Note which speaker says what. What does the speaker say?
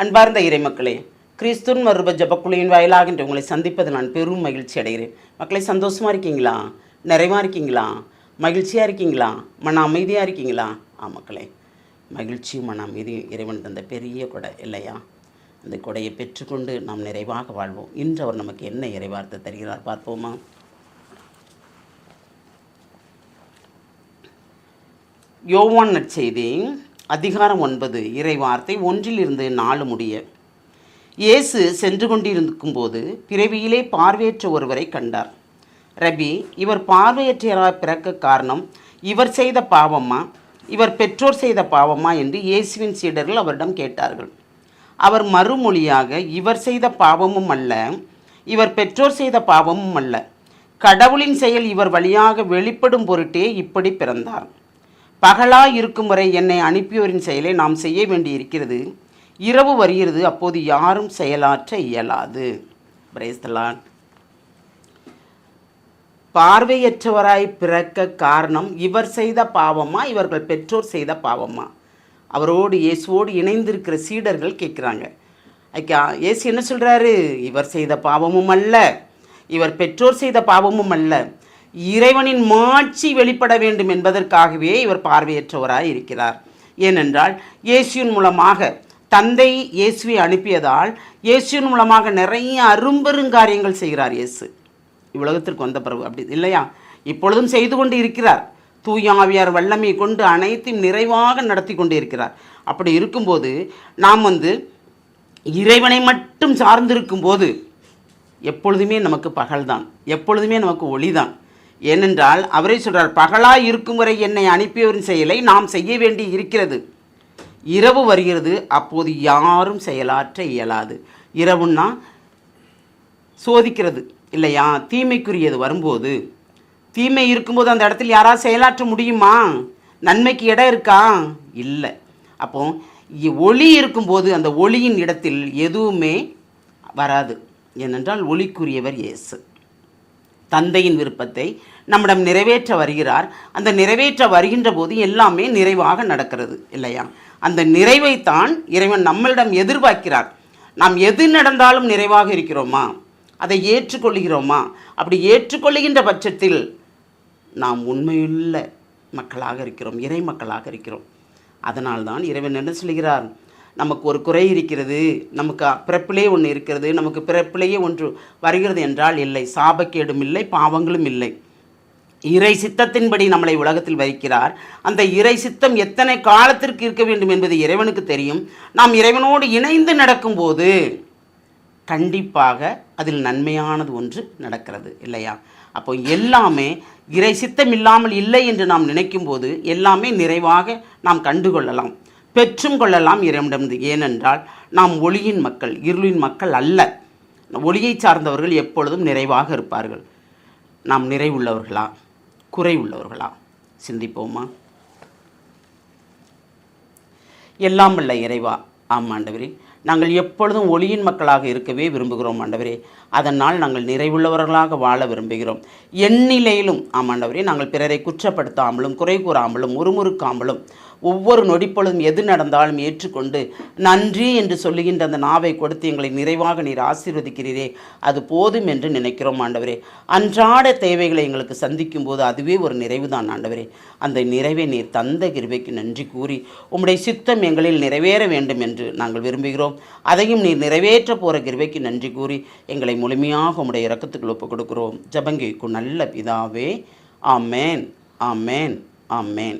Speaker 1: அன்பார்ந்த இறைமக்களே, கிறிஸ்துவின் மறுப ஜபக்குழுவின் வாயிலாக இன்று உங்களை சந்திப்பது நான் பெரும் மகிழ்ச்சி அடைகிறேன். மக்களை, சந்தோஷமாக இருக்கீங்களா? நிறைவாக இருக்கீங்களா? மகிழ்ச்சியாக இருக்கீங்களா? மன அமைதியாக இருக்கீங்களா? மக்களே, மகிழ்ச்சியும் மன அமைதியும் இறைவன் தந்த பெரிய கொடை இல்லையா? அந்த கொடையை பெற்றுக்கொண்டு நாம் நிறைவாக வாழ்வோம். இன்று அவர் நமக்கு என்ன இறைவார்த்தை தருகிறார் பார்ப்போமா? யோவான் நற்செய்தி அதிகாரம் 9 இறைவார்த்தை 1-4 முடிய. இயேசு சென்று கொண்டிருக்கும்போது பிறவியிலே பார்வையற்ற ஒருவரை கண்டார். ரபி, இவர் பார்வையற்றவராக பிறக்க காரணம் இவர் செய்த பாவமா, இவர் பெற்றோர் செய்த பாவமா என்று இயேசுவின் சீடர்கள் அவரிடம் கேட்டார்கள். அவர் மறுமொழியாக, இவர் செய்த பாவமும் அல்ல, இவர் பெற்றோர் செய்த பாவமும் அல்ல, கடவுளின் செயல் இவர் வழியாக வெளிப்படும் பொருட்டே இப்படி பிறந்தார். பகலாய் இருக்கும் வரை என்னை அனுப்பியோரின் செயலை நாம் செய்ய வேண்டியிருக்கிறது. இரவு வருகிறது, அப்போது யாரும் செயலாற்ற இயலாது. Praise the Lord. பார்வையற்றவராய் பிறக்க காரணம் இவர் செய்த பாவமா, இவர்கள் பெற்றோர் செய்த பாவமா? அவரோடு இயேசுவோடு இணைந்திருக்கிற சீடர்கள் கேட்குறாங்க. இயேசு என்ன சொல்கிறாரு? இவர் செய்த பாவமும் அல்ல, இவர் பெற்றோர் செய்த பாவமும் அல்ல, இறைவனின் மாட்சி வெளிப்பட வேண்டும் என்பதற்காகவே இவர் பார்வையற்றவராய் இருக்கிறார். ஏனென்றால் இயேசுவின் மூலமாக தந்தை இயேசுவை அனுப்பியதால் இயேசுவின் மூலமாக நிறைய அரும்பெருங்காரியங்கள் செய்கிறார். இயேசு இவ்வுலகத்திற்கு வந்த பிறகு அப்படி இல்லையா? இப்பொழுதும் செய்து கொண்டு இருக்கிறார். தூய ஆவியார் வல்லமை கொண்டு அனைத்தையும் நிறைவாக நடத்தி கொண்டு இருக்கிறார். அப்படி இருக்கும்போது நாம் இறைவனை மட்டும் சார்ந்திருக்கும் போது எப்பொழுதுமே நமக்கு பகல்தான், எப்பொழுதுமே நமக்கு ஒளிதான். ஏனென்றால் அவரே சொல்கிறார், பகலாய் இருக்கும் வரை என்னை அனுப்பியவரின் செயலை நாம் செய்ய வேண்டி இருக்கிறது. இரவு வருகிறது, அப்போது யாரும் செயலாற்ற இயலாது. இரவுன்னா சோதிக்கிறது இல்லையா? தீமைக்குரியது வரும்போது, தீமை இருக்கும்போது அந்த இடத்துல யாராவது செயலாற்ற முடியுமா? நன்மைக்கு இடம் இருக்கா? இல்லை. அப்போ ஒளி இருக்கும்போது அந்த ஒளியின் இடத்தில் எதுவுமே வராது. ஏனென்றால் ஒளிக்குரியவர் இயேசு. தந்தையின் விருப்பத்தை நம்மிடம் நிறைவேற்ற வருகிறார். அந்த நிறைவேற்ற வருகின்ற போது எல்லாமே நிறைவாக நடக்கிறது இல்லையா? அந்த நிறைவைத்தான் இறைவன் நம்மளிடம் எதிர்பார்க்கிறார். நாம் எது நடந்தாலும் நிறைவாக இருக்கிறோமா? அதை ஏற்றுக்கொள்கிறோமா? அப்படி ஏற்றுக்கொள்ளுகின்ற பட்சத்தில் நாம் உண்மையுள்ள மக்களாக இருக்கிறோம், இறை மக்களாக இருக்கிறோம். அதனால்தான் இறைவன் என்ன சொல்கிறார்? நமக்கு ஒரு குறை இருக்கிறது, நமக்கு பிறப்பிலே ஒன்று இருக்கிறது, நமக்கு பிறப்பிலேயே ஒன்று வருகிறது என்றால் இல்லை, சாபக்கேடும் இல்லை, பாவங்களும் இல்லை. இறை சித்தத்தின்படி நம்மளை உலகத்தில் வைக்கிறார். அந்த இறை சித்தம் எத்தனை காலத்திற்கு இருக்க வேண்டும் என்பது இறைவனுக்கு தெரியும். நாம் இறைவனோடு இணைந்து நடக்கும்போது கண்டிப்பாக அதில் நன்மையானது ஒன்று நடக்கிறது இல்லையா? அப்போ எல்லாமே இறை சித்தம் இல்லாமல் இல்லை என்று நாம் நினைக்கும் போது எல்லாமே நிறைவாக நாம் கண்டுகொள்ளலாம், பெற்றும் கொள்ளலாம் இறைவனிடமிருந்து. ஏனென்றால் நாம் ஒளியின் மக்கள், இருளின் மக்கள் அல்ல. ஒளியை சார்ந்தவர்கள் எப்பொழுதும் நிறைவாக இருப்பார்கள். நாம் நிறைவுள்ளவர்களா, குறை உள்ளவர்களா? சிந்திப்போமா? எல்லாம் வல்ல இறைவா, ஆண்டவரே, நாங்கள் எப்பொழுதும் ஒளியின் மக்களாக இருக்கவே விரும்புகிறோம் ஆண்டவரே. அதனால் நாங்கள் நிறைவுள்ளவர்களாக வாழ விரும்புகிறோம். எந்நிலையிலும் ஆண்டவரே, நாங்கள் பிறரை குற்றப்படுத்தாமலும் குறை கூறாமலும் முறுமுறுக்காமலும் ஒவ்வொரு நொடிப்பொழுதும் எது நடந்தாலும் ஏற்றுக்கொண்டு நன்றி என்று சொல்லுகின்ற அந்த நாவை கொடுத்து எங்களை நிறைவாக நீர் ஆசீர்வதிக்கிறீரே, அது போதும் என்று நினைக்கிறோம் ஆண்டவரே. அன்றாட தேவைகளை எங்களுக்கு சந்திக்கும் போது அதுவே ஒரு நிறைவு தான் ஆண்டவரே. அந்த நிறைவை நீர் தந்த கிருபைக்கு நன்றி கூறி உம்முடைய சித்தம் எங்களில் நிறைவேற வேண்டும் என்று நாங்கள் விரும்புகிறோம். அதையும் நீர் நிறைவேற்ற போகிற கிருபைக்கு நன்றி கூறி எங்களை முழுமையாக உம்முடைய இரக்கத்துக்கு ஒப்புக் கொடுக்கிறோம். ஜெபங்கேக்கும் நல்ல பிதாவே. ஆமேன், ஆமேன், ஆமேன்.